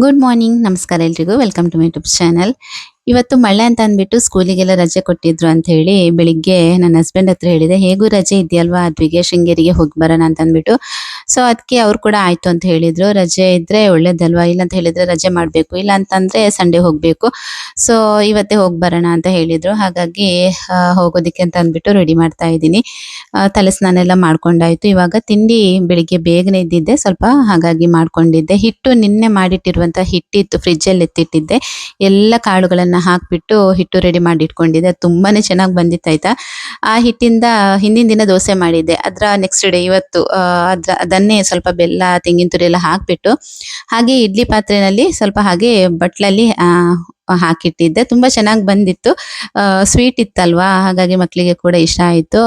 Good morning ನಮಸ್ಕಾರ ಎಲ್ರಿಗೂ welcome to my YouTube channel. ಇವತ್ತು ಮಳೆ ಅಂತ ಅಂದ್ಬಿಟ್ಟು ಸ್ಕೂಲಿಗೆಲ್ಲ ರಜೆ ಕೊಟ್ಟಿದ್ರು ಅಂತ ಹೇಳಿ ಬೆಳಿಗ್ಗೆ ನನ್ನ ಹಸ್ಬೆಂಡ್ ಹತ್ರ ಹೇಳಿದೆ, ಹೇಗೂ ರಜೆ ಇದೆಯಲ್ವಾ ಅದ್ವಿಗೆ ಶೃಂಗೇರಿಗೆ ಹೋಗಿ ಬರೋಣ ಅಂತ ಅಂದ್ಬಿಟ್ಟು. ಸೊ ಅದಕ್ಕೆ ಅವ್ರು ಕೂಡ ಆಯ್ತು ಅಂತ ಹೇಳಿದ್ರು. ರಜೆ ಇದ್ರೆ ಒಳ್ಳೇದಲ್ವಾ, ಇಲ್ಲ ಅಂತ ಹೇಳಿದ್ರೆ ರಜೆ ಮಾಡಬೇಕು, ಇಲ್ಲ ಅಂತಂದ್ರೆ ಸಂಡೇ ಹೋಗಬೇಕು. ಸೊ ಇವತ್ತೇ ಹೋಗಿ ಬರೋಣ ಅಂತ ಹೇಳಿದ್ರು. ಹಾಗಾಗಿ ಹೋಗೋದಕ್ಕೆ ಅಂತ ಅಂದ್ಬಿಟ್ಟು ರೆಡಿ ಮಾಡ್ತಾ ಇದ್ದೀನಿ. ತಲೆ ಸ್ನಾನ ಎಲ್ಲ ಮಾಡ್ಕೊಂಡಾಯ್ತು. ಇವಾಗ ತಿಂಡಿ ಬೆಳಿಗ್ಗೆ ಬೇಗನೆ ಇದ್ದಿದ್ದೆ ಸ್ವಲ್ಪ, ಹಾಗಾಗಿ ಮಾಡ್ಕೊಂಡಿದ್ದೆ. ಹಿಟ್ಟು ನಿನ್ನೆ ಮಾಡಿಟ್ಟಿರುವಂತ ಹಿಟ್ಟಿತ್ತು, ಫ್ರಿಜ್ ಅಲ್ಲಿ ಎತ್ತಿಟ್ಟಿದ್ದೆ. ಎಲ್ಲ ಕಾಳುಗಳನ್ನ ಹಾಕ್ಬಿಟ್ಟು ಹಿಟ್ಟು ರೆಡಿ ಮಾಡಿ ಇಟ್ಕೊಂಡಿದ್ದೆ. ತುಂಬಾನೇ ಚೆನ್ನಾಗಿ ಬಂದಿತ್ತು ಆಯ್ತಾ. ಆ ಹಿಟ್ಟಿಂದ ಹಿಂದಿನ ದಿನ ದೋಸೆ ಮಾಡಿದ್ದೆ, ಅದ್ರ ನೆಕ್ಸ್ಟ್ ಡೇ ಇವತ್ತು ಅದನ್ನೇ ಸ್ವಲ್ಪ ಬೆಲ್ಲ ತೆಂಗಿನ ತುರಿ ಎಲ್ಲ ಹಾಕ್ಬಿಟ್ಟು ಹಾಗೆ ಇಡ್ಲಿ ಪಾತ್ರೆನಲ್ಲಿ ಸ್ವಲ್ಪ ಹಾಗೆ ಬಟ್ಲಲ್ಲಿ ಹಾಕಿಟ್ಟಿದ್ದೆ. ತುಂಬಾ ಚೆನ್ನಾಗಿ ಬಂದಿತ್ತು. ಸ್ವೀಟ್ ಇತ್ತಲ್ವಾ, ಹಾಗಾಗಿ ಮಕ್ಕಳಿಗೆ ಕೂಡ ಇಷ್ಟ ಆಯ್ತು.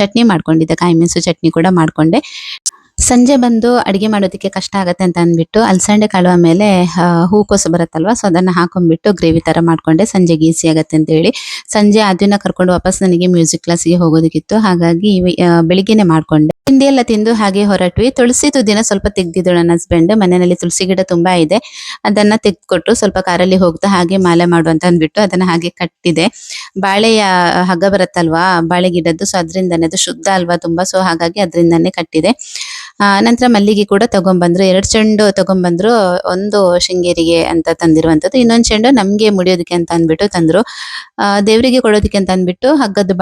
ಚಟ್ನಿ ಮಾಡ್ಕೊಂಡಿದ್ದೆ, ಕಾಯಿ ಮೆಣಸು ಚಟ್ನಿ ಕೂಡ ಮಾಡ್ಕೊಂಡೆ. ಸಂಜೆ ಬಂದು ಅಡಿಗೆ ಮಾಡೋದಕ್ಕೆ ಕಷ್ಟ ಆಗತ್ತೆ ಅಂತ ಅಂದ್ಬಿಟ್ಟು ಅಲಸಂಡೆ ಕಾಳು ಆಮೇಲೆ ಹೂಕೋಸು ಬರುತ್ತಲ್ವಾ, ಸೊ ಅದನ್ನ ಹಾಕೊಂಡ್ಬಿಟ್ಟು ಗ್ರೇವಿ ತರ ಮಾಡ್ಕೊಂಡೆ. ಸಂಜೆಗೆ ಈಸಿ ಆಗತ್ತೆ ಅಂತ ಹೇಳಿ ಸಂಜೆ ಅದನ್ನ ಕರ್ಕೊಂಡು ವಾಪಸ್ ನನಗೆ ಮ್ಯೂಸಿಕ್ ಕ್ಲಾಸ್ಗೆ ಹೋಗೋದಕ್ಕಿತ್ತು. ಹಾಗಾಗಿ ಬೆಳಿಗ್ಗೆನೆ ಮಾಡ್ಕೊಂಡೆ. ತಿಂಡಿ ಎಲ್ಲ ತಿಂದು ಹಾಗೆ ಹೊರಟ್ವಿ. ತುಳಸಿದು ದಿನ ಸ್ವಲ್ಪ ತೆಗ್ದಿದ್ದು ನನ್ನ ಹಸ್ಬೆಂಡ್. ಮನೆಯಲ್ಲಿ ತುಳಸಿ ಗಿಡ ತುಂಬಾ ಇದೆ, ಅದನ್ನ ತೆಗ್ದುಕೊಟ್ಟು ಸ್ವಲ್ಪ ಕಾರಲ್ಲಿ ಹೋಗ್ತಾ ಹಾಗೆ ಮಾಲೆ ಮಾಡು ಅಂತ ಅಂದ್ಬಿಟ್ಟು ಅದನ್ನ ಹಾಗೆ ಕಟ್ಟಿದೆ. ಬಾಳೆಯ ಹಗ್ಗ ಬರುತ್ತಲ್ವಾ ಬಾಳೆ ಗಿಡದ್ದು, ಸೊ ಅದರಿಂದನೇ, ಅದು ಶುದ್ಧ ಅಲ್ವಾ ತುಂಬಾ, ಸೊ ಹಾಗಾಗಿ ಅದರಿಂದನೇ ಕಟ್ಟಿದೆ. ನಂತರ ಮಲ್ಲಿಗೆ ಕೂಡ ತಗೊಂಡ್ಬಂದ್ರು, 2 ಚೆಂಡು ತಗೊಂಡ್ಬಂದ್ರು. ಒಂದು ಶೃಂಗೇರಿಗೆ ಅಂತ ತಂದಿರುವಂತದ್ದು, ಇನ್ನೊಂದು ಚೆಂಡು ನಮ್ಗೆ ಮುಡಿಯೋದಕ್ಕೆ ಅಂತ ಅಂದ್ಬಿಟ್ಟು ತಂದ್ರು. ದೇವರಿಗೆ ಕೊಡೋದಕ್ಕೆ ಅಂತ ಅಂದ್ಬಿಟ್ಟು ಹಗ್ಗದ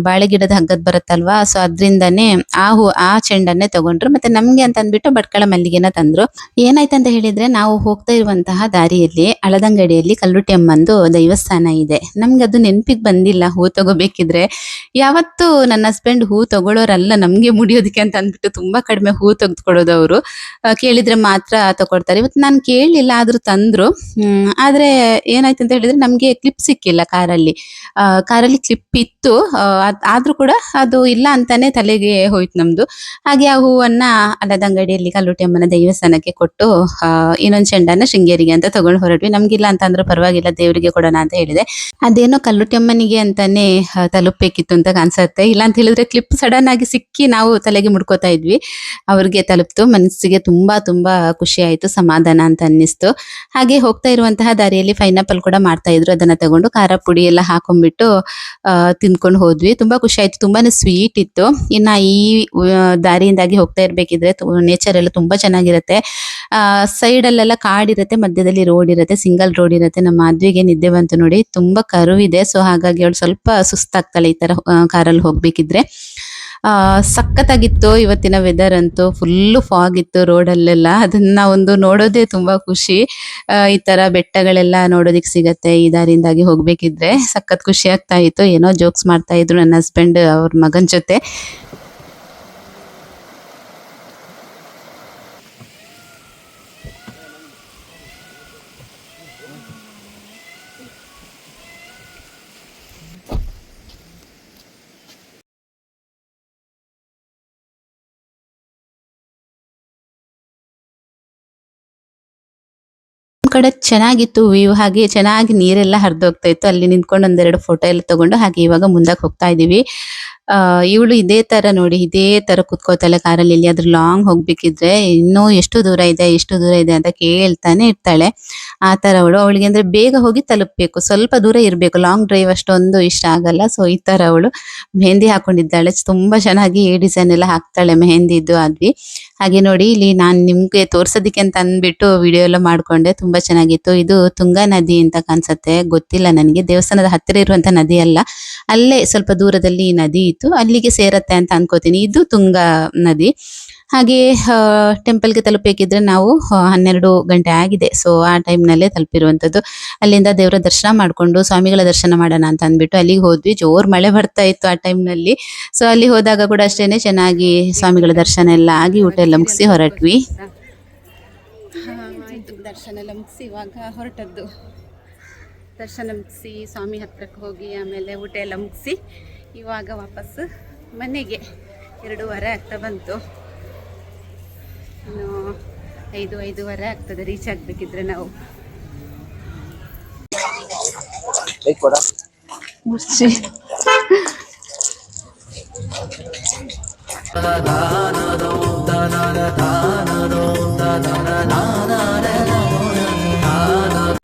ಬಾಳೆ ಗಿಡದ ಹಗ್ಗದ್ ಬರುತ್ತಲ್ವಾ, ಸೊ ಅದ್ರಿಂದಾನೇ ಆ ಚೆಂಡನ್ನೇ ತಗೊಂಡ್ರು. ಮತ್ತೆ ನಮ್ಗೆ ಅಂತ ಅಂದ್ಬಿಟ್ಟು ಭಟ್ಕಳ ಮಲ್ಲಿಗೆನ ತಂದ್ರು. ಏನಾಯ್ತಂತ ಹೇಳಿದ್ರೆ, ನಾವು ಹೋಗ್ತಾ ಇರುವಂತಹ ದಾರಿಯಲ್ಲಿ ಅಳದಂಗಡಿಯಲ್ಲಿ ಕಲ್ಲುಟಿ ಅಮ್ಮಂದು ದೈವಸ್ಥಾನ ಇದೆ. ನಮ್ಗೆ ಅದು ನೆನಪಿಗೆ ಬಂದಿಲ್ಲ ಹೂ ತಗೋಬೇಕಿದ್ರೆ. ಯಾವತ್ತು ನನ್ನ ಹಸ್ಬೆಂಡ್ ಹೂ ತಗೊಳ್ಳೋರಲ್ಲ, ನಮ್ಗೆ ಮುಡಿಯೋದಕ್ಕೆ ಅಂತ ಅಂದ್ಬಿಟ್ಟು ತುಂಬಾ ಕಡಿಮೆ ಹೂ ತೆಗೆದುಕೊಡೋದು ಅವರು. ಕೇಳಿದ್ರೆ ಮಾತ್ರ ತಗೊಡ್ತಾರೆ. ಇವತ್ತು ನಾನು ಕೇಳಲಿಲ್ಲ, ಆದ್ರೂ ತಂದ್ರು. ಆದ್ರೆ ಏನಾಯ್ತು ಅಂತ ಹೇಳಿದ್ರೆ, ನಮ್ಗೆ ಕ್ಲಿಪ್ ಸಿಕ್ಕಿಲ್ಲ ಕಾರಲ್ಲಿ. ಕಾರಲ್ಲಿ ಕ್ಲಿಪ್ ಇತ್ತು, ಆದ್ರೂ ಕೂಡ ಅದು ಇಲ್ಲ ಅಂತಾನೆ ತಲೆಗೆ ಹೋಯ್ತು ನಮ್ದು. ಹಾಗೆ ಆ ಹೂವನ್ನ ಅಲ್ಲದಂಗಡಿಯಲ್ಲಿ ಕಲ್ಲುಟಿ ಅಮ್ಮನ ದೇವಸ್ಥಾನಕ್ಕೆ ಕೊಟ್ಟು ಇನ್ನೊಂದ್ ಚೆಂಡನ್ನ ಶೃಂಗೇರಿಗೆ ಅಂತ ತಗೊಂಡು ಹೊರಟ್ವಿ. ನಮ್ಗಿಲ್ಲ ಅಂತ ಅಂದ್ರೂ ಪರವಾಗಿಲ್ಲ, ದೇವರಿಗೆ ಕೊಡೋಣ ಅಂತ ಹೇಳಿದೆ. ಅದೇನೋ ಕಲ್ಲುಟಿ ಅಮ್ಮನಿಗೆ ಅಂತಾನೆ ತಲುಪಬೇಕಿತ್ತು ಅಂತ ಕಾಣಿಸುತ್ತೆ. ಇಲ್ಲ ಅಂತ ಹೇಳಿದ್ರೆ ಕ್ಲಿಪ್ ಸಡನ್ ಆಗಿ ಸಿಕ್ಕಿ ನಾವು ತಲೆಗೆ ಮುಡ್ಕೋತಾ ಇದ್ವಿ. ಅವ್ರಿಗೆ ತಲುಪ್ತು. ಮನಸ್ಸಿಗೆ ತುಂಬಾ ತುಂಬಾ ಖುಷಿ ಆಯ್ತು, ಸಮಾಧಾನ ಅಂತ ಅನ್ನಿಸ್ತು. ಹಾಗೆ ಹೋಗ್ತಾ ಇರುವಂತಹ ದಾರಿಯಲ್ಲಿ ಪೈನಾಪಲ್ ಕೂಡ ಮಾಡ್ತಾ ಇದ್ರು, ಅದನ್ನ ತಗೊಂಡು ಖಾರ ಪುಡಿ ಎಲ್ಲ ಹಾಕೊಂಡ್ಬಿಟ್ಟು ತಿನ್ಕೊಂಡು ಹೋದ್ವಿ. ತುಂಬಾ ಖುಷಿ ಆಯ್ತು, ತುಂಬಾನೇ ಸ್ವೀಟ್ ಇತ್ತು. ಇನ್ನ ಈ ದಾರಿಯಿಂದಾಗಿ ಹೋಗ್ತಾ ಇರ್ಬೇಕಿದ್ರೆ ನೇಚರ್ ಎಲ್ಲ ತುಂಬಾ ಚೆನ್ನಾಗಿರುತ್ತೆ. ಸೈಡ್ ಅಲ್ಲೆಲ್ಲ ಕಾಡಿರುತ್ತೆ, ಮಧ್ಯದಲ್ಲಿ ರೋಡ್ ಇರುತ್ತೆ, ಸಿಂಗಲ್ ರೋಡ್ ಇರುತ್ತೆ. ನಮ್ಮ ಮಾಧವಿಗೆ ನಿದ್ದೆ ಬಂತು ನೋಡಿ, ತುಂಬಾ ಕರುವಿದೆ. ಸೊ ಹಾಗಾಗಿ ಅವಳು ಸ್ವಲ್ಪ ಸುಸ್ತಾಗ್ತಾಳೆ ಈ ತರ ಕಾರಲ್ಲಿ ಹೋಗ್ಬೇಕಿದ್ರೆ. ಸಖತ್ತಾಗಿತ್ತು ಇವತ್ತಿನ ವೆದರ್ ಅಂತೂ. ಫುಲ್ಲು ಫಾಗ್ ಇತ್ತು ರೋಡಲ್ಲೆಲ್ಲ. ಅದನ್ನ ಒಂದು ನೋಡೋದೇ ತುಂಬಾ ಖುಷಿ. ಈ ತರ ಬೆಟ್ಟಗಳೆಲ್ಲ ನೋಡೋದಿಕ್ ಸಿಗತ್ತೆ ಈ ದಾರಿಯಿಂದಾಗಿ ಹೋಗ್ಬೇಕಿದ್ರೆ. ಸಖತ್ ಖುಷಿ ಆಗ್ತಾ ಇತ್ತು. ಏನೋ ಜೋಕ್ಸ್ ಮಾಡ್ತಾ ಇದ್ರು ನನ್ನ ಹಸ್ಬೆಂಡ್ ಅವ್ರ ಮಗನ್ ಜೊತೆ. ಕಡೆ ಚೆನ್ನಾಗಿತ್ತು ವ್ಯೂ, ಹಾಗೆ ಚೆನ್ನಾಗಿ ನೀರೆಲ್ಲ ಹರಿದೋಗ್ತಾ ಇತ್ತು. ಅಲ್ಲಿ ನಿಂತ್ಕೊಂಡು ಒಂದೆರಡು ಫೋಟೋ ಎಲ್ಲ ತಗೊಂಡು ಹಾಗೆ ಇವಾಗ ಮುಂದಕ್ಕೆ ಹೋಗ್ತಾ ಇದೀವಿ. ಇವಳು ಇದೇ ತರ ನೋಡಿ, ಇದೇ ತರ ಕುತ್ಕೋತಾಳೆ ಕಾರಲ್ಲಿ. ಎಲ್ಲಿಯಾದ್ರೂ ಲಾಂಗ್ ಹೋಗ್ಬೇಕಿದ್ರೆ ಇನ್ನೂ ಎಷ್ಟು ದೂರ ಇದೆ, ಎಷ್ಟು ದೂರ ಇದೆ ಅಂತ ಕೇಳ್ತಾನೆ ಇರ್ತಾಳೆ. ಆ ತರ ಅವಳಿಗೆ ಅಂದ್ರೆ ಬೇಗ ಹೋಗಿ ತಲುಪಬೇಕು, ಸ್ವಲ್ಪ ದೂರ ಇರ್ಬೇಕು. ಲಾಂಗ್ ಡ್ರೈವ್ ಅಷ್ಟೊಂದು ಇಷ್ಟ ಆಗಲ್ಲ. ಸೊ ಈ ತರ ಅವಳು ಮೆಹಂದಿ ಹಾಕೊಂಡಿದ್ದಾಳೆ. ತುಂಬಾ ಚೆನ್ನಾಗಿ ಡಿಸೈನ್ ಎಲ್ಲ ಹಾಕ್ತಾಳೆ ಮೆಹಂದಿದ್ದು ಆದ್ವಿ. ಹಾಗೆ ನೋಡಿ, ಇಲ್ಲಿ ನಾನ್ ನಿಮ್ಗೆ ತೋರ್ಸೋದಿಕ್ಕೆ ಅಂತ ಅಂದ್ಬಿಟ್ಟು ವಿಡಿಯೋ ಎಲ್ಲ ಮಾಡ್ಕೊಂಡೆ. ತುಂಬಾ ಚೆನ್ನಾಗಿತ್ತು. ಇದು ತುಂಗಾ ನದಿ ಅಂತ ಕಾಣಿಸುತ್ತೆ, ಗೊತ್ತಿಲ್ಲ ನನಗೆ. ದೇವಸ್ಥಾನದ ಹತ್ತಿರ ಇರುವಂತ ನದಿ ಅಲ್ಲ, ಅಲ್ಲೇ ಸ್ವಲ್ಪ ದೂರದಲ್ಲಿ ಈ ನದಿ ಇತ್ತು, ಅಲ್ಲಿಗೆ ಸೇರತ್ತೆ ಅಂತ ಅನ್ಕೋತೀನಿ. ಇದು ತುಂಗಾ ನದಿ. ಹಾಗೆ ಟೆಂಪಲ್ಗೆ ತಲುಪಬೇಕಿದ್ರೆ ನಾವು 12 ಗಂಟೆ ಆಗಿದೆ. ಸೊ ಆ ಟೈಮ್ನಲ್ಲೇ ತಲುಪಿರುವಂತದ್ದು. ಅಲ್ಲಿಂದ ದೇವರ ದರ್ಶನ ಮಾಡ್ಕೊಂಡು ಸ್ವಾಮಿಗಳ ದರ್ಶನ ಮಾಡೋಣ ಅಂತ ಅಂದ್ಬಿಟ್ಟು ಅಲ್ಲಿಗೆ ಹೋದ್ವಿ. ಜೋರ್ ಮಳೆ ಬರ್ತಾ ಇತ್ತು ಆ ಟೈಮ್ನಲ್ಲಿ. ಸೊ ಅಲ್ಲಿ ಹೋದಾಗ ಕೂಡ ಅಷ್ಟೇನೆ ಚೆನ್ನಾಗಿ ಸ್ವಾಮಿಗಳ ದರ್ಶನ ಎಲ್ಲ ಆಗಿ ಊಟ ಎಲ್ಲ ಮುಗಿಸಿ ಹೊರಟ್ವಿ. ದರ್ಶನ ಎಲ್ಲ ಮುಗಿಸಿ ಇವಾಗ ಹೊರಟದ್ದು. ದರ್ಶನ ಮುಗಿಸಿ ಸ್ವಾಮಿ ಹತ್ರಕ್ಕೆ ಹೋಗಿ ಆಮೇಲೆ ಊಟ ಎಲ್ಲ ಮುಗಿಸಿ ಇವಾಗ ವಾಪಸ್ ಮನೆಗೆ 2:30 ಆಗ್ತಾ ಬಂತು. ಇನ್ನು 5:30 ಆಗ್ತದೆ ರೀಚ್ ಆಗಬೇಕಿದ್ರೆ ನಾವು.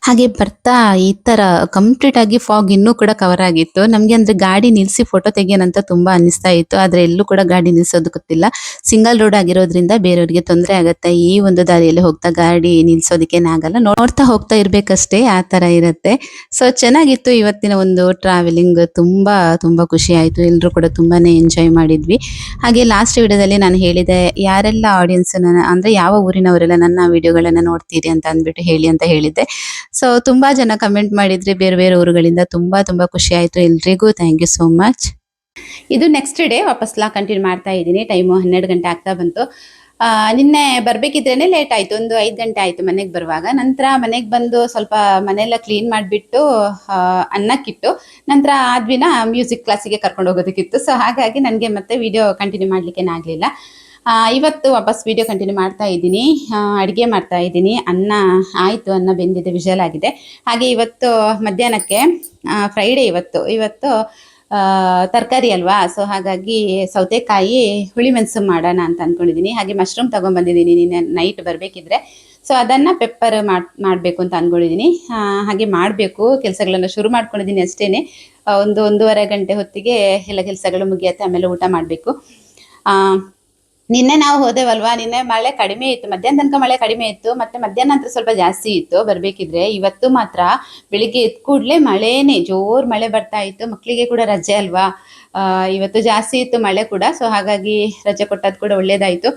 ಹಾಗೆ ಬರ್ತಾ ಈ ತರ ಕಂಪ್ಲೀಟ್ ಆಗಿ ಫಾಗ್ ಇನ್ನೂ ಕೂಡ ಕವರ್ ಆಗಿತ್ತು. ನಮ್ಗೆ ಅಂದ್ರೆ ಗಾಡಿ ನಿಲ್ಸಿ ಫೋಟೋ ತೆಗಿಯೋಣ ಅಂತ ತುಂಬಾ ಅನ್ನಿಸ್ತಾ ಇತ್ತು. ಆದ್ರೆ ಎಲ್ಲೂ ಕೂಡ ಗಾಡಿ ನಿಲ್ಸೋದು ಗೊತ್ತಿಲ್ಲ. ಸಿಂಗಲ್ ರೋಡ್ ಆಗಿರೋದ್ರಿಂದ ಬೇರೆಯವರಿಗೆ ತೊಂದರೆ ಆಗತ್ತೆ. ಈ ಒಂದು ದಾರಿಯಲ್ಲಿ ಹೋಗ್ತಾ ಗಾಡಿ ನಿಲ್ಸೋದಕ್ಕೇನ್ ಆಗಲ್ಲ. ನೋಡ್ತಾ ಹೋಗ್ತಾ ಇರ್ಬೇಕಷ್ಟೇ ಆ ತರ ಇರತ್ತೆ. ಸೊ ಚೆನ್ನಾಗಿತ್ತು ಇವತ್ತಿನ ಒಂದು ಟ್ರಾವೆಲಿಂಗ್. ತುಂಬಾ ತುಂಬಾ ಖುಷಿ ಆಯ್ತು. ಎಲ್ರು ಕೂಡ ತುಂಬಾನೇ ಎಂಜಾಯ್ ಮಾಡಿದ್ವಿ. ಹಾಗೆ ಲಾಸ್ಟ್ ವಿಡಿಯೋದಲ್ಲಿ ನಾನು ಹೇಳಿದೆ ಯಾರೆಲ್ಲ ಆಡಿಯನ್ಸ್ ಅಂದ್ರೆ ಯಾವ ಊರಿನವರೆಲ್ಲ ನನ್ನ ವಿಡಿಯೋಗಳನ್ನ ನೋಡ್ತೀರಿ ಅಂತ ಅಂದ್ಬಿಟ್ಟು ಹೇಳಿ ಅಂತ ಹೇಳಿದ್ದೆ. ಸೊ ತುಂಬಾ ಜನ ಕಮೆಂಟ್ ಮಾಡಿದ್ರಿ ಬೇರೆ ಬೇರೆ ಊರುಗಳಿಂದ. ತುಂಬಾ ತುಂಬಾ ಖುಷಿ ಆಯ್ತು. ಎಲ್ರಿಗೂ ಥ್ಯಾಂಕ್ ಯು ಸೋ ಮಚ್. ಇದು ನೆಕ್ಸ್ಟ್ ಡೇ ವಾಪಸ್ ಕಂಟಿನ್ಯೂ ಮಾಡ್ತಾ ಇದ್ದೀನಿ. ಟೈಮು 12 ಗಂಟೆ ಆಗ್ತಾ ಬಂತು. ನಿನ್ನೆ ಬರ್ಬೇಕಿದ್ರೇನೆ ಲೇಟ್ ಆಯ್ತು. ಒಂದು 5 ಗಂಟೆ ಆಯ್ತು ಮನೆಗೆ ಬರುವಾಗ. ನಂತರ ಮನೆಗೆ ಬಂದು ಸ್ವಲ್ಪ ಮನೆಯೆಲ್ಲ ಕ್ಲೀನ್ ಮಾಡಿಬಿಟ್ಟು ಅನ್ನಕ್ಕಿಟ್ಟು ನಂತರ ಆದ್ವಿನ ಮ್ಯೂಸಿಕ್ ಕ್ಲಾಸಿಗೆ ಕರ್ಕೊಂಡು ಹೋಗೋದಕ್ಕಿತ್ತು. ಸೊ ಹಾಗಾಗಿ ನನಗೆ ಮತ್ತೆ ವಿಡಿಯೋ ಕಂಟಿನ್ಯೂ ಮಾಡ್ಲಿಕ್ಕೇನಾಗಲಿಲ್ಲ. ಇವತ್ತು ವಾಪಸ್ ವಿಡಿಯೋ ಕಂಟಿನ್ಯೂ ಮಾಡ್ತಾ ಇದ್ದೀನಿ. ಅಡುಗೆ ಮಾಡ್ತಾ ಇದ್ದೀನಿ. ಅನ್ನ ಆಯಿತು, ಅನ್ನ ಬೆಂದಿದೆ, ವಿಷಲ್ ಆಗಿದೆ. ಹಾಗೆ ಇವತ್ತು ಮಧ್ಯಾಹ್ನಕ್ಕೆ ಫ್ರೈಡೇ ಇವತ್ತು ತರಕಾರಿ ಅಲ್ವಾ, ಸೊ ಹಾಗಾಗಿ ಸೌತೆಕಾಯಿ ಹುಳಿ ಮೆಣಸು ಮಾಡೋಣ ಅಂತ ಅಂದ್ಕೊಂಡಿದ್ದೀನಿ. ಹಾಗೆ ಮಶ್ರೂಮ್ ತೊಗೊಂಬಂದಿದ್ದೀನಿ ನಿನ್ನೆ ನೈಟ್ ಬರಬೇಕಿದ್ರೆ. ಸೊ ಅದನ್ನು ಪೆಪ್ಪರ್ ಮಾಡಬೇಕು ಅಂತ ಅಂದ್ಕೊಂಡಿದ್ದೀನಿ. ಹಾಗೆ ಮಾಡಬೇಕು, ಕೆಲಸಗಳನ್ನು ಶುರು ಮಾಡ್ಕೊಂಡಿದ್ದೀನಿ ಅಷ್ಟೇ. ಒಂದೂವರೆ ಗಂಟೆ ಹೊತ್ತಿಗೆ ಎಲ್ಲ ಕೆಲಸಗಳು ಮುಗಿಯುತ್ತೆ, ಆಮೇಲೆ ಊಟ ಮಾಡಬೇಕು. ನಿನ್ನೆ ನಾವು ಹೋದೆವಲ್ವಾ, ನಿನ್ನೆ ಮಳೆ ಕಡಿಮೆ ಇತ್ತು. ಮಧ್ಯಾಹ್ನ ತನಕ ಮಳೆ ಕಡಿಮೆ ಇತ್ತು, ಮತ್ತೆ ಮಧ್ಯಾಹ್ನ ನಂತರ ಸ್ವಲ್ಪ ಜಾಸ್ತಿ ಇತ್ತು ಬರಬೇಕಿದ್ರೆ. ಇವತ್ತು ಮಾತ್ರ ಬೆಳಿಗ್ಗೆ ಎದ್ದ ಕೂಡಲೇ ಮಳೆನೇ, ಜೋರು ಮಳೆ ಬರ್ತಾ ಇತ್ತು. ಮಕ್ಕಳಿಗೆ ಕೂಡ ರಜೆ ಅಲ್ವಾ, ಇವತ್ತು ಜಾಸ್ತಿ ಇತ್ತು ಮಳೆ ಕೂಡ. ಸೊ ಹಾಗಾಗಿ ರಜೆ ಕೊಟ್ಟದ್ದು ಕೂಡ ಒಳ್ಳೇದಾಯಿತು.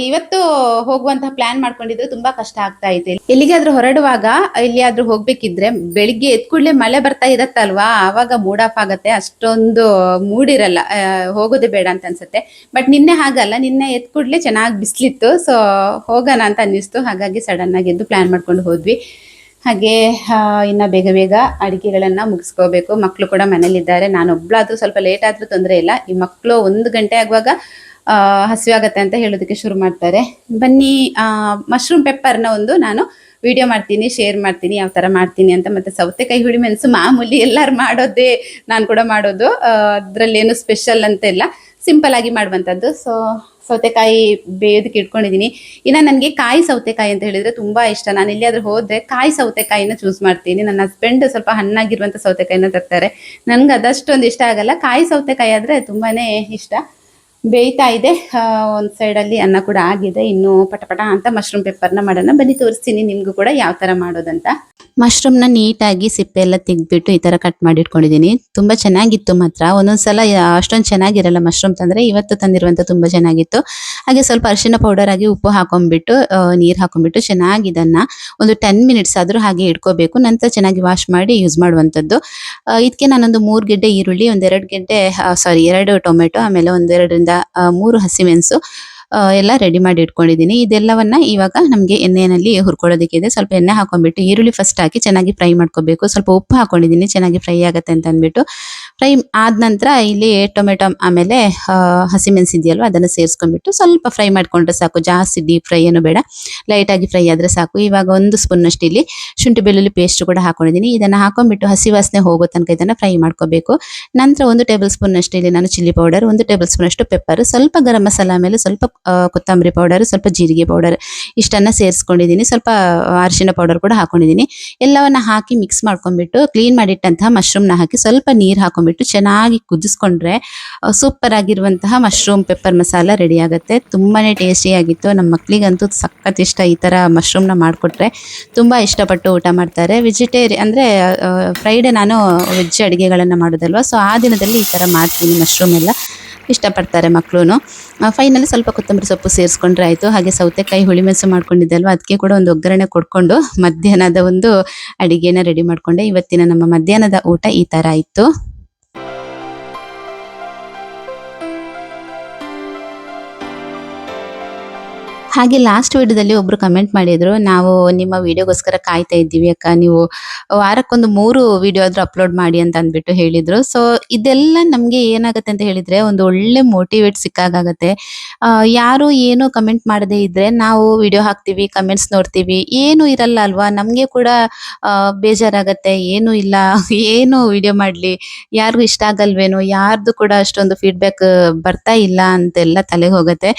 ಇವತ್ತು ಹೋಗುವಂತಹ ಪ್ಲಾನ್ ಮಾಡ್ಕೊಂಡಿದ್ದು ತುಂಬಾ ಕಷ್ಟ ಆಗ್ತಾ ಇತ್ತು. ಎಲ್ಲಿಗಾದ್ರೂ ಹೊರಡುವಾಗ ಎಲ್ಲಿಯಾದ್ರೂ ಹೋಗ್ಬೇಕಿದ್ರೆ ಬೆಳಿಗ್ಗೆ ಎದ್ದ ಕೂಡಲೇ ಮಳೆ ಬರ್ತಾ ಇರತ್ತಲ್ವಾ, ಆವಾಗ ಮೂಡ್ ಆಫ್ ಆಗತ್ತೆ. ಅಷ್ಟೊಂದು ಮೂಡಿರಲ್ಲ, ಹೋಗೋದೇ ಬೇಡ ಅಂತ ಅನ್ಸುತ್ತೆ. ಬಟ್ ನಿನ್ನೆ ಹಾಗಲ್ಲ, ನಿನ್ನೆ ಎದ್ದ ಕೂಡಲೇ ಚೆನ್ನಾಗಿ ಬಿಸಿಲಿತ್ತು. ಸೊ ಹೋಗೋಣ ಅಂತ ಅನ್ನಿಸ್ತು. ಹಾಗಾಗಿ ಸಡನ್ ಆಗಿ ಎದ್ದು ಪ್ಲಾನ್ ಮಾಡ್ಕೊಂಡು ಹೋದ್ವಿ. ಹಾಗೆ ಇನ್ನು ಬೇಗ ಬೇಗ ಅಡುಗೆಗಳನ್ನ ಮುಗಿಸ್ಕೋಬೇಕು. ಮಕ್ಕಳು ಕೂಡ ಮನೇಲಿದ್ದಾರೆ. ನಾನೊಬ್ಳಾದ್ರೂ ಸ್ವಲ್ಪ ಲೇಟ್ ಆದ್ರೂ ತೊಂದರೆ ಇಲ್ಲ. ಈ ಮಕ್ಕಳು 1 ಗಂಟೆ ಆಗುವಾಗ ಹಸಿವಾಗತ್ತೆ ಅಂತ ಹೇಳೋದಕ್ಕೆ ಶುರು ಮಾಡ್ತಾರೆ. ಬನ್ನಿ, ಮಶ್ರೂಮ್ ಪೆಪ್ಪರ್ನ ಒಂದು ನಾನು ವಿಡಿಯೋ ಮಾಡ್ತೀನಿ, ಶೇರ್ ಮಾಡ್ತೀನಿ ಯಾವ ಥರ ಮಾಡ್ತೀನಿ ಅಂತ. ಮತ್ತು ಸೌತೆಕಾಯಿ ಹುಳಿ ಮೆಣಸು ಮಾಮೂಲಿ ಎಲ್ಲರೂ ಮಾಡೋದೇ, ನಾನು ಕೂಡ ಮಾಡೋದು. ಅದರಲ್ಲೇನು ಸ್ಪೆಷಲ್ ಅಂತ ಇಲ್ಲ, ಸಿಂಪಲ್ ಆಗಿ ಮಾಡುವಂಥದ್ದು. ಸೊ ಸೌತೆಕಾಯಿ ಬೇಯೋದಕ್ಕೆ ಇಟ್ಕೊಂಡಿದ್ದೀನಿ. ಇನ್ನು ನನಗೆ ಕಾಯಿ ಸೌತೆಕಾಯಿ ಅಂತ ಹೇಳಿದರೆ ತುಂಬ ಇಷ್ಟ. ನಾನು ಎಲ್ಲಿಯಾದ್ರೂ ಹೋದರೆ ಕಾಯಿ ಸೌತೆಕಾಯಿನ ಚೂಸ್ ಮಾಡ್ತೀನಿ. ನನ್ನ ಹಸ್ಬೆಂಡ್ ಸ್ವಲ್ಪ ಹಣ್ಣಾಗಿರುವಂಥ ಸೌತೆಕಾಯಿನ ತರ್ತಾರೆ. ನನಗೆ ಅದಷ್ಟೊಂದು ಇಷ್ಟ ಆಗಲ್ಲ. ಕಾಯಿ ಸೌತೆಕಾಯಿ ಆದರೆ ತುಂಬಾ ಇಷ್ಟ. ಬೇಯ್ತಾ ಇದೆ. ಒಂದು ಸೈಡಲ್ಲಿ ಅನ್ನ ಕೂಡ ಆಗಿದೆ. ಇನ್ನು ಪಟಪಟ ಅಂತ ಮಶ್ರೂಮ್ ಪೆಪ್ಪರ್ನ ಮಾಡೋಣ. ಬನ್ನಿ ತೋರಿಸ್ತೀನಿ ನಿಮಗೂ ಕೂಡ ಯಾವ ಥರ ಮಾಡೋದಂತ. ಮಶ್ರೂಮ್ನ ನೀಟಾಗಿ ಸಿಪ್ಪೆ ಎಲ್ಲ ತೆಗೆದ್ಬಿಟ್ಟು ಈ ಥರ ಕಟ್ ಮಾಡಿ ಇಟ್ಕೊಂಡಿದ್ದೀನಿ. ತುಂಬ ಚೆನ್ನಾಗಿತ್ತು ಮಾತ್ರ. ಒಂದೊಂದ್ಸಲ ಅಷ್ಟೊಂದು ಚೆನ್ನಾಗಿರಲ್ಲ ಮಶ್ರೂಮ್ ತಂದರೆ. ಇವತ್ತು ತಂದಿರುವಂಥ ತುಂಬ ಚೆನ್ನಾಗಿತ್ತು. ಹಾಗೆ ಸ್ವಲ್ಪ ಅರಿಶಿನ ಪೌಡರ್ ಆಗಿ ಉಪ್ಪು ಹಾಕೊಂಡ್ಬಿಟ್ಟು ನೀರು ಹಾಕೊಂಡ್ಬಿಟ್ಟು ಚೆನ್ನಾಗಿ ಇದನ್ನು ಒಂದು 10 ಮಿನಿಟ್ಸ್ ಆದರೂ ಹಾಗೆ ಇಟ್ಕೋಬೇಕು. ನಂತರ ಚೆನ್ನಾಗಿ ವಾಶ್ ಮಾಡಿ ಯೂಸ್ ಮಾಡುವಂಥದ್ದು. ಇದಕ್ಕೆ ನಾನೊಂದು 3 ಗೆಡ್ಡೆ ಈರುಳ್ಳಿ, 2 ಟೊಮೆಟೊ, ಆಮೇಲೆ 1-2ರಿಂದ 3 ಹಸಿಮೆಣಸು ಎಲ್ಲ ರೆಡಿ ಮಾಡಿ ಇಟ್ಕೊಂಡಿದ್ದೀನಿ. ಇದೆಲ್ಲವನ್ನ ಇವಾಗ ನಮಗೆ ಎಣ್ಣೆಯಲ್ಲಿ ಹುರ್ಕೊಳ್ಳೋದಕ್ಕಿದೆ. ಸ್ವಲ್ಪ ಎಣ್ಣೆ ಹಾಕೊಂಡ್ಬಿಟ್ಟು ಈರುಳ್ಳಿ ಫಸ್ಟ್ ಹಾಕಿ ಚೆನ್ನಾಗಿ ಫ್ರೈ ಮಾಡ್ಕೋಬೇಕು. ಸ್ವಲ್ಪ ಉಪ್ಪು ಹಾಕೊಂಡಿದ್ದೀನಿ, ಚೆನ್ನಾಗಿ ಫ್ರೈ ಆಗುತ್ತೆ ಅಂತ ಅಂದ್ಬಿಟ್ಟು. ಫ್ರೈ ಆದ ನಂತರ ಇಲ್ಲಿ ಟೊಮೆಟೊ ಆಮೇಲೆ ಹಸಿಮೆಣಸು ಇದೆಯಲ್ವ ಅದನ್ನು ಸೇರಿಸ್ಕೊಂಡ್ಬಿಟ್ಟು ಸ್ವಲ್ಪ ಫ್ರೈ ಮಾಡ್ಕೊಂಡ್ರೆ ಸಾಕು. ಜಾಸ್ತಿ ಡೀಪ್ ಫ್ರೈ ಏನು ಬೇಡ, ಲೈಟಾಗಿ ಫ್ರೈ ಆದರೆ ಸಾಕು. ಇವಾಗ 1 ಸ್ಪೂನಷ್ಟು ಇಲ್ಲಿ ಶುಂಠಿ ಬೆಳ್ಳುಳ್ಳಿ ಪೇಸ್ಟ್ ಕೂಡ ಹಾಕೊಂಡಿದ್ದೀನಿ. ಇದನ್ನು ಹಾಕೊಂಡ್ಬಿಟ್ಟು ಹಸಿ ವಾಸನೆ ಹೋಗೋ ತನಕ ಇದನ್ನು ಫ್ರೈ ಮಾಡ್ಕೋಬೇಕು. ನಂತರ 1 ಟೇಬಲ್ ಸ್ಪೂನ್ ಅಷ್ಟು ಇಲ್ಲಿ ನಾನು ಚಿಲ್ಲಿ ಪೌಡರ್, 1 ಟೇಬಲ್ ಸ್ಪೂನ್ ಅಷ್ಟು ಪೆಪ್ಪರ್, ಸ್ವಲ್ಪ ಗರಂ ಮಸಾಲ, ಆಮೇಲೆ ಸ್ವಲ್ಪ ಕೊತ್ತಂಬರಿ ಪೌಡರ್, ಸ್ವಲ್ಪ ಜೀರಿಗೆ ಪೌಡರ್ ಇಷ್ಟನ್ನು ಸೇರಿಸ್ಕೊಂಡಿದ್ದೀನಿ. ಸ್ವಲ್ಪ ಅರಿಶಿನ ಪೌಡರ್ ಕೂಡ ಹಾಕೊಂಡಿದ್ದೀನಿ. ಎಲ್ಲವನ್ನ ಹಾಕಿ ಮಿಕ್ಸ್ ಮಾಡ್ಕೊಂಡ್ಬಿಟ್ಟು ಕ್ಲೀನ್ ಮಾಡಿಟ್ಟಂತಹ ಮಶ್ರೂಮ್ನ ಹಾಕಿ ಸ್ವಲ್ಪ ನೀರು ಹಾಕೊಂಡ್ಬಿಟ್ಟು ಚೆನ್ನಾಗಿ ಕುದಿಸ್ಕೊಂಡ್ರೆ ಸೂಪರ್ ಆಗಿರುವಂತಹ ಮಶ್ರೂಮ್ ಪೆಪ್ಪರ್ ಮಸಾಲ ರೆಡಿ ಆಗುತ್ತೆ. ತುಂಬಾನೇ ಟೇಸ್ಟಿಯಾಗಿತ್ತು. ನಮ್ಮ ಮಕ್ಕಳಿಗಂತೂ ಸಖತ್ ಇಷ್ಟ. ಈ ಥರ ಮಶ್ರೂಮ್ನ ಮಾಡಿಕೊಟ್ರೆ ತುಂಬ ಇಷ್ಟಪಟ್ಟು ಊಟ ಮಾಡ್ತಾರೆ. ವೆಜಿಟೇರಿಯನ್ ಅಂದರೆ ಫ್ರೈಡೇ ನಾನು ವೆಜ್ ಅಡುಗೆಗಳನ್ನು ಮಾಡೋದಲ್ವ, ಸೊ ಆ ದಿನದಲ್ಲಿ ಈ ಥರ ಮಾಡ್ತೀನಿ. ಮಶ್ರೂಮ್ ಎಲ್ಲ ಇಷ್ಟಪಡ್ತಾರೆ ಮಕ್ಕಳು. ಫೈನಲಿ ಸ್ವಲ್ಪ ಕೊತ್ತಂಬರಿ ಸೊಪ್ಪು ಸೇರಿಸ್ಕೊಂಡ್ರೆ ಆಯಿತು. ಹಾಗೆ ಸೌತೆಕಾಯಿ ಹುಳಿ ಮೆಣಸು ಮಾಡ್ಕೊಂಡಿದ್ದಲ್ವ, ಅದಕ್ಕೆ ಕೂಡ ಒಂದು ಒಗ್ಗರಣೆ ಕೊಡ್ಕೊಂಡು ಮಧ್ಯಾಹ್ನದ ಒಂದು ಅಡಿಗೆನ ರೆಡಿ ಮಾಡಿಕೊಂಡೆ. ಇವತ್ತಿನ ನಮ್ಮ ಮಧ್ಯಾಹ್ನದ ಊಟ ಈ ಥರ ಇತ್ತು. ಹಾಗೆ ಲಾಸ್ಟ್ ವಿಡಿಯೋದಲ್ಲಿ ಒಬ್ರು ಕಮೆಂಟ್ ಮಾಡಿದ್ರು, ನಾವು ನಿಮ್ಮ ವಿಡಿಯೋಗೋಸ್ಕರ ಕಾಯ್ತಾ ಇದ್ದೀವಿ ಅಕ್ಕ, ನೀವು ವಾರಕ್ಕೊಂದು 3 ವಿಡಿಯೋ ಆದ್ರೂ ಅಪ್ಲೋಡ್ ಮಾಡಿ ಅಂತ ಅಂದ್ಬಿಟ್ಟು ಹೇಳಿದ್ರು. ಸೊ ಇದೆಲ್ಲ ನಮಗೆ ಏನಾಗುತ್ತೆ ಅಂತ ಹೇಳಿದ್ರೆ ಒಂದು ಒಳ್ಳೆ ಮೋಟಿವೇಟ್ ಸಿಕ್ಕಾಗತ್ತೆ. ಯಾರು ಏನು ಕಮೆಂಟ್ ಮಾಡದೇ ಇದ್ರೆ ನಾವು ವಿಡಿಯೋ ಹಾಕ್ತೀವಿ, ಕಮೆಂಟ್ಸ್ ನೋಡ್ತೀವಿ, ಏನು ಇರಲ್ಲ ಅಲ್ವಾ, ನಮಗೆ ಕೂಡ ಬೇಜಾರಾಗತ್ತೆ. ಏನು ಇಲ್ಲ, ಏನು ವಿಡಿಯೋ ಮಾಡಲಿ, ಯಾರಿಗೂ ಇಷ್ಟ ಆಗಲ್ವೇನೋ, ಯಾರ್ದು ಕೂಡ ಅಷ್ಟೊಂದು ಫೀಡ್ಬ್ಯಾಕ್ ಬರ್ತಾ ಇಲ್ಲ ಅಂತೆಲ್ಲ ತಲೆಗೆ ಹೋಗುತ್ತೆ.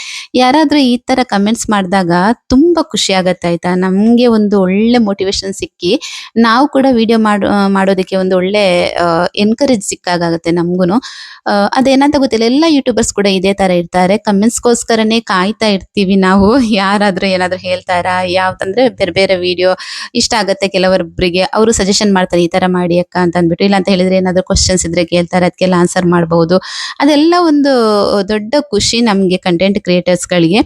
ಯಾರಾದ್ರೂ ಈ ತರ ಕಮೆಂಟ್ಸ್ ಕಮೆಂಟ್ಸ್ ಮಾಡಿದಾಗ ತುಂಬ ಖುಷಿ ಆಗತ್ತೆ ಆಯ್ತಾ. ನಮಗೆ ಒಂದು ಒಳ್ಳೆ ಮೋಟಿವೇಶನ್ ಸಿಕ್ಕಿ ನಾವು ಕೂಡ ವಿಡಿಯೋ ಮಾಡೋದಕ್ಕೆ ಒಂದು ಒಳ್ಳೆ ಎನ್ಕರೇಜ್ ಸಿಕ್ಕಾಗತ್ತೆ ನಮಗೂನು. ಅದೇನಂತ ಗೊತ್ತಿಲ್ಲ, ಎಲ್ಲ ಯೂಟ್ಯೂಬರ್ಸ್ ಕೂಡ ಇದೇ ತರ ಇರ್ತಾರೆ. ಕಮೆಂಟ್ಸ್ಗೋಸ್ಕರನೇ ಕಾಯ್ತಾ ಇರ್ತೀವಿ ನಾವು. ಯಾರಾದ್ರೂ ಏನಾದ್ರು ಹೇಳ್ತಾರಾ ಯಾವ್ದಂದ್ರೆ ಬೇರೆ ಬೇರೆ ವಿಡಿಯೋ ಇಷ್ಟ ಆಗತ್ತೆ ಕೆಲವೊಬ್ಬರಿಗೆ, ಅವರು ಸಜೆಷನ್ ಮಾಡ್ತಾರೆ ಈ ತರ ಮಾಡಿ ಅಕ್ಕ ಅಂತ ಅಂದ್ಬಿಟ್ಟು. ಇಲ್ಲ ಅಂತ ಹೇಳಿದ್ರೆ ಏನಾದ್ರು ಕ್ವಶನ್ಸ್ ಇದ್ರೆ ಕೇಳ್ತಾರೆ, ಅದಕ್ಕೆಲ್ಲ ಆನ್ಸರ್ ಮಾಡಬಹುದು. ಅದೆಲ್ಲ ಒಂದು ದೊಡ್ಡ ಖುಷಿ ನಮ್ಗೆ ಕಂಟೆಂಟ್ ಕ್ರಿಯೇಟರ್ಸ್ ಗಳಿಗೆ.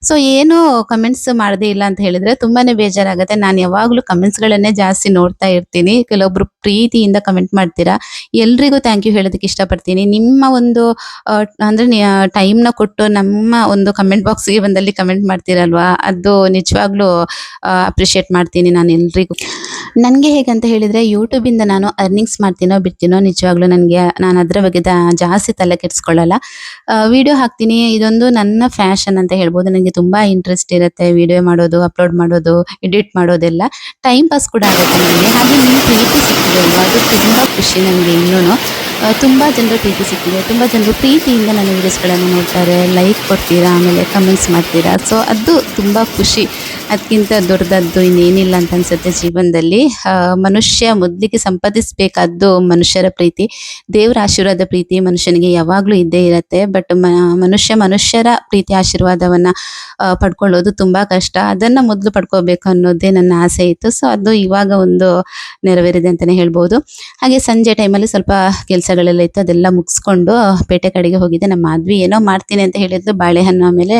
ಸೊ ಏನು ಕಮೆಂಟ್ಸ್ ಮಾಡದೇ ಇಲ್ಲ ಅಂತ ಹೇಳಿದ್ರೆ ತುಂಬಾನೇ ಬೇಜಾರಾಗತ್ತೆ. ನಾನು ಯಾವಾಗ್ಲೂ ಕಮೆಂಟ್ಸ್ ಗಳನ್ನೇ ಜಾಸ್ತಿ ನೋಡ್ತಾ ಇರ್ತೀನಿ. ಕೆಲವೊಬ್ರು ಪ್ರೀತಿಯಿಂದ ಕಮೆಂಟ್ ಮಾಡ್ತೀರಾ, ಎಲ್ರಿಗೂ ಥ್ಯಾಂಕ್ ಯು ಹೇಳೋದಕ್ಕೆ ಇಷ್ಟಪಡ್ತೀನಿ. ನಿಮ್ಮ ಒಂದು ಅಂದ್ರೆ ಟೈಮ್ ನ ಕೊಟ್ಟು ನಮ್ಮ ಒಂದು ಕಮೆಂಟ್ ಬಾಕ್ಸ್ಗೆ ಬಂದಲ್ಲಿ ಕಮೆಂಟ್ ಮಾಡ್ತೀರಲ್ವಾ, ಅದು ನಿಜವಾಗ್ಲೂ ಅಪ್ರಿಶಿಯೇಟ್ ಮಾಡ್ತೀನಿ ನಾನು ಎಲ್ರಿಗೂ. ನನಗೆ ಹೇಗಂತ ಹೇಳಿದ್ರೆ ಯೂಟ್ಯೂಬ್ ಇಂದ ನಾನು ಅರ್ನಿಂಗ್ಸ್ ಮಾಡ್ತೀನೋ ಬಿಡ್ತೀನೋ ನಿಜವಾಗ್ಲೂ ನಾನು ಅದ್ರ ಬಗ್ಗೆ ಜಾಸ್ತಿ ತಲೆ ಕೆಡಿಸ್ಕೊಳ್ಳಲ್ಲ. ವಿಡಿಯೋ ಹಾಕ್ತೀನಿ, ಇದೊಂದು ನನ್ನ ಫ್ಯಾಷನ್ ಅಂತ ಹೇಳ್ಬೋದು. ನನಗೆ ತುಂಬಾ ಇಂಟ್ರೆಸ್ಟ್ ಇರುತ್ತೆ ವಿಡಿಯೋ ಮಾಡೋದು, ಅಪ್ಲೋಡ್ ಮಾಡೋದು, ಎಡಿಟ್ ಮಾಡೋದೆಲ್ಲ. ಟೈಮ್ ಪಾಸ್ ಕೂಡ ಆಗುತ್ತೆ ನನಗೆ. ಹಾಗೆ ನಿಮ್ಮ ಪ್ರೀತಿ ಸಿಕ್ಕಿದೆ ಅಲ್ವಾ, ಅದು ತುಂಬಾ ಖುಷಿ ನನಗೆ. ಇನ್ನೂ ತುಂಬಾ ಜನರ ಪ್ರೀತಿ ಸಿಕ್ಕಿದೆ. ತುಂಬಾ ಜನರು ಪ್ರೀತಿಯಿಂದ ನನ್ನ ವಿಡಿಯೋಸ್ಗಳನ್ನು ನೋಡ್ತಾರೆ, ಲೈಕ್ ಕೊಡ್ತೀರಾ, ಆಮೇಲೆ ಕಮೆಂಟ್ಸ್ ಮಾಡ್ತೀರಾ. ಸೊ ಅದು ತುಂಬಾ ಖುಷಿ. ಅದಕ್ಕಿಂತ ದೊಡ್ಡದದ್ದು ಇನ್ನೇನಿಲ್ಲ ಅಂತ ಅನ್ಸುತ್ತೆ ಜೀವನದಲ್ಲಿ. ಮನುಷ್ಯ ಮೊದಲಿಗೆ ಸಂಪಾದಿಸಬೇಕಾದ್ದು ಮನುಷ್ಯರ ಪ್ರೀತಿ. ದೇವರ ಆಶೀರ್ವಾದ ಪ್ರೀತಿ ಮನುಷ್ಯನಿಗೆ ಯಾವಾಗ್ಲೂ ಇದ್ದೇ ಇರತ್ತೆ. ಬಟ್ ಮನುಷ್ಯರ ಪ್ರೀತಿ ಆಶೀರ್ವಾದವನ್ನ ಪಡ್ಕೊಳ್ಳೋದು ತುಂಬಾ ಕಷ್ಟ. ಅದನ್ನ ಮೊದಲು ಪಡ್ಕೋಬೇಕು ಅನ್ನೋದೇ ನನ್ನ ಆಸೆ ಇತ್ತು. ಸೊ ಅದು ಇವಾಗ ಒಂದು ನೆರವೇರಿದೆ ಅಂತಾನೆ ಹೇಳ್ಬೋದು. ಹಾಗೆ ಸಂಜೆ ಟೈಮಲ್ಲಿ ಸ್ವಲ್ಪ ಕೆಲಸಗಳೆಲ್ಲ ಇತ್ತು, ಅದೆಲ್ಲ ಮುಗಿಸ್ಕೊಂಡು ಪೇಟೆ ಕಡೆಗೆ ಹೋಗಿದ್ದೆ. ನಮ್ಮ ಮಾಧವಿ ಏನೋ ಮಾಡ್ತೀನಿ ಅಂತ ಹೇಳಿದ್ದು, ಬಾಳೆಹಣ್ಣು ಆಮೇಲೆ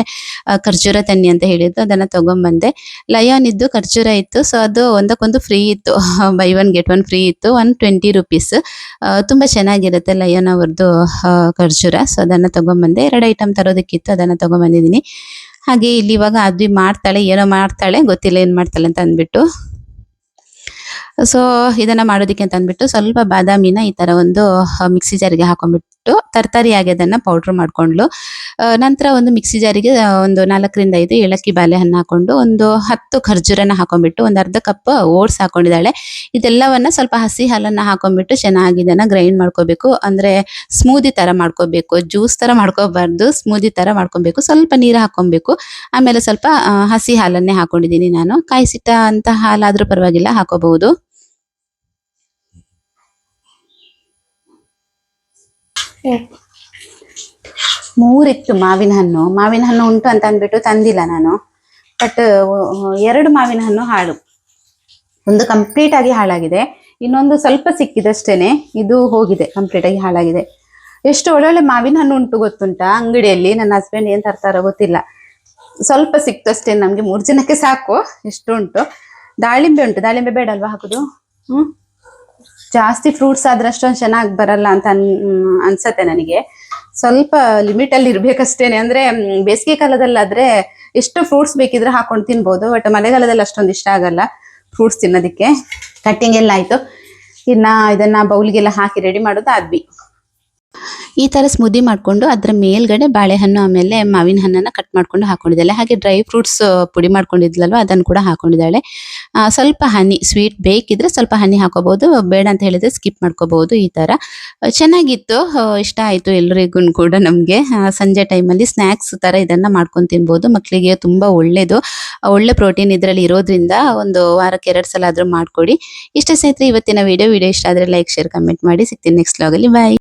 ಖರ್ಜೂರ ತನ್ನಿ ಅಂತ ಹೇಳಿದ್ದು, ಅದನ್ನ ತಗೊಂಡ್ಬಂದೆ. ಲಯಾನ್ ಇದ್ದು ಖರ್ಜೂರ ಇತ್ತು, ಸೊ ಅದು ಒಂದಕ್ಕೊಂದು ಫ್ರೀ ಇತ್ತು. By one get one free ಇತ್ತು. 120 rupees. ತುಂಬಾ ಚೆನ್ನಾಗಿರುತ್ತೆ ಲಯಾನ್ ಅವ್ರದ್ದು ಖರ್ಜೂರ. ಸೊ ಅದನ್ನ ತಗೊಂಡ್ಬಂದೆ. 2 ಐಟಮ್ ತರೋದಕ್ಕಿತ್ತು, ಅದನ್ನ ತಗೊಂಡ್ಬಂದಿದ್ದೀನಿ. ಹಾಗೆ ಇಲ್ಲಿ ಇವಾಗ ಅದು ಮಾಡ್ತಾಳೆ, ಏನೋ ಮಾಡ್ತಾಳೆ, ಗೊತ್ತಿಲ್ಲ ಏನ್ ಮಾಡ್ತಾಳೆ ಅಂತ ಅಂದ್ಬಿಟ್ಟು. ಸೊ ಇದನ್ನ ಮಾಡೋದಕ್ಕೆ ಅಂತ ಅಂದ್ಬಿಟ್ಟು ಸ್ವಲ್ಪ ಬಾದಾಮಿನ ಈ ತರ ಒಂದು ಮಿಕ್ಸಿ ಜಾರಿಗೆ ಹಾಕೊಂಡ್ಬಿಟ್ಟು ತರಕಾರಿಯಾಗಿ ಅದನ್ನ ಪೌಡರ್ ಮಾಡ್ಕೊಂಡ್ಲು. ನಂತರ ಒಂದು ಮಿಕ್ಸಿ ಜಾರಿಗೆ ಒಂದು 4 ರಿಂದ 5 ಏಲಕ್ಕಿ ಬಾಳೆಹಣ್ಣು ಹಾಕೊಂಡು, ಒಂದು 10 ಖರ್ಜೂರನ ಹಾಕೊಂಡ್ಬಿಟ್ಟು, ಒಂದು ಅರ್ಧ ಕಪ್ ಓಟ್ಸ್ ಹಾಕೊಂಡಿದ್ದಾಳೆ. ಇದೆಲ್ಲವನ್ನ ಸ್ವಲ್ಪ ಹಸಿ ಹಾಲನ್ನ ಹಾಕೊಂಡ್ಬಿಟ್ಟು ಚೆನ್ನಾಗಿ ಇದನ್ನ ಗ್ರೈಂಡ್ ಮಾಡ್ಕೋಬೇಕು. ಅಂದ್ರೆ ಸ್ಮೂದಿ ತರ ಮಾಡ್ಕೋಬೇಕು, ಜ್ಯೂಸ್ ತರ ಮಾಡ್ಕೋಬಾರ್ದು, ಸ್ಮೂದಿ ತರ ಮಾಡ್ಕೊಬೇಕು. ಸ್ವಲ್ಪ ನೀರು ಹಾಕೊಬೇಕು. ಆಮೇಲೆ ಸ್ವಲ್ಪ ಹಸಿ ಹಾಲನ್ನೇ ಹಾಕೊಂಡಿದ್ದೀನಿ ನಾನು. ಕಾಯಿಸಿಟ್ಟ ಅಂತ ಹಾಲಾದ್ರೂ ಪರವಾಗಿಲ್ಲ, ಹಾಕೋಬಹುದು. ಮೂರಿತ್ತು ಮಾವಿನ ಹಣ್ಣು ಉಂಟು ಅಂತ ಅಂದ್ಬಿಟ್ಟು ತಂದಿಲ್ಲ ನಾನು. ಬಟ್ 2 ಮಾವಿನ ಹಣ್ಣು ಹಾಳು, ಒಂದು ಕಂಪ್ಲೀಟ್ ಆಗಿ ಹಾಳಾಗಿದೆ, ಇನ್ನೊಂದು ಸ್ವಲ್ಪ ಸಿಕ್ಕಿದಷ್ಟೇನೆ, ಇದು ಹೋಗಿದೆ, ಕಂಪ್ಲೀಟ್ ಆಗಿ ಹಾಳಾಗಿದೆ. ಎಷ್ಟು ಒಳ್ಳೊಳ್ಳೆ ಮಾವಿನ ಹಣ್ಣು ಉಂಟು ಗೊತ್ತುಂಟಾ ಅಂಗಡಿಯಲ್ಲಿ. ನನ್ನ ಹಸ್ಬೆಂಡ್ ಏನ್ ತರ್ತಾರೋ ಗೊತ್ತಿಲ್ಲ, ಸ್ವಲ್ಪ ಸಿಕ್ತು ಅಷ್ಟೇ. ನಮ್ಗೆ 3 ಜನಕ್ಕೆ ಸಾಕು. ಎಷ್ಟು ಉಂಟು. ದಾಳಿಂಬೆ ಉಂಟು, ದಾಳಿಂಬೆ ಬೇಡ ಅಲ್ವಾ ಹಾಕುದು. ಜಾಸ್ತಿ ಫ್ರೂಟ್ಸ್ ಆದ್ರೆ ಅಷ್ಟೊಂದು ಚೆನ್ನಾಗಿ ಬರಲ್ಲ ಅಂತ ಅನ್ಸತ್ತೆ ನನಗೆ. ಸ್ವಲ್ಪ ಲಿಮಿಟ್ ಅಲ್ಲಿ ಇರ್ಬೇಕಷ್ಟೇನೆ. ಅಂದ್ರೆ ಬೇಸಿಗೆ ಕಾಲದಲ್ಲಾದ್ರೆ ಎಷ್ಟು ಫ್ರೂಟ್ಸ್ ಬೇಕಿದ್ರೆ ಹಾಕೊಂಡು ತಿನ್ಬೋದು. ಬಟ್ ಮಳೆಗಾಲದಲ್ಲಿ ಅಷ್ಟೊಂದು ಇಷ್ಟ ಆಗಲ್ಲ ಫ್ರೂಟ್ಸ್ ತಿನ್ನೋದಕ್ಕೆ. ಕಟ್ಟಿಂಗ್ ಎಲ್ಲ ಆಯ್ತು, ಇನ್ನ ಇದನ್ನ ಬೌಲ್ಗೆಲ್ಲ ಹಾಕಿ ರೆಡಿ ಮಾಡೋದು ಆದ್ವಿ. ಈ ತರ ಸ್ಮೂದಿ ಮಾಡ್ಕೊಂಡು ಅದ್ರ ಮೇಲ್ಗಡೆ ಬಾಳೆಹಣ್ಣು ಆಮೇಲೆ ಮಾವಿನ ಹಣ್ಣನ್ನ ಕಟ್ ಮಾಡ್ಕೊಂಡು ಹಾಕೊಂಡಿದ್ದಾಳೆ. ಹಾಗೆ ಡ್ರೈ ಫ್ರೂಟ್ಸ್ ಪುಡಿ ಮಾಡ್ಕೊಂಡಿದ್ಲಲ್ವ, ಅದನ್ನು ಕೂಡ ಹಾಕೊಂಡಿದ್ದಾಳೆ. ಸ್ವಲ್ಪ ಹನಿ, ಸ್ವೀಟ್ ಬೇಕಿದ್ರೆ ಸ್ವಲ್ಪ ಹನಿ ಹಾಕೋಬಹುದು, ಬೇಡ ಅಂತ ಹೇಳಿದ್ರೆ ಸ್ಕಿಪ್ ಮಾಡ್ಕೋಬಹುದು. ಈ ತರ ಚೆನ್ನಾಗಿತ್ತು, ಇಷ್ಟ ಆಯ್ತು ಎಲ್ರಿಗೂ ಕೂಡ. ನಮ್ಗೆ ಸಂಜೆ ಟೈಮಲ್ಲಿ ಸ್ನಾಕ್ಸ್ ತರ ಇದನ್ನ ಮಾಡ್ಕೊಂಡು ತಿನ್ಬಹುದು. ಮಕ್ಕಳಿಗೆ ತುಂಬಾ ಒಳ್ಳೇದು, ಒಳ್ಳೆ ಪ್ರೋಟೀನ್ ಇದ್ರಲ್ಲಿ ಇರೋದ್ರಿಂದ ಒಂದು ವಾರಕ್ಕೆ 2 ಸಲ ಆದ್ರೂ ಮಾಡ್ಕೊಡಿ. ಇಷ್ಟ ಸ್ನೇಹಿತರೆ ಇವತ್ತಿನ ವಿಡಿಯೋ ಇಷ್ಟ ಆದ್ರೆ ಲೈಕ್, ಶೇರ್, ಕಮೆಂಟ್ ಮಾಡಿ. ಸಿಗ್ತೀನಿ ನೆಕ್ಸ್ಟ್ ವ್ಲಾಗ್ ಅಲ್ಲಿ. ಬಾಯ್.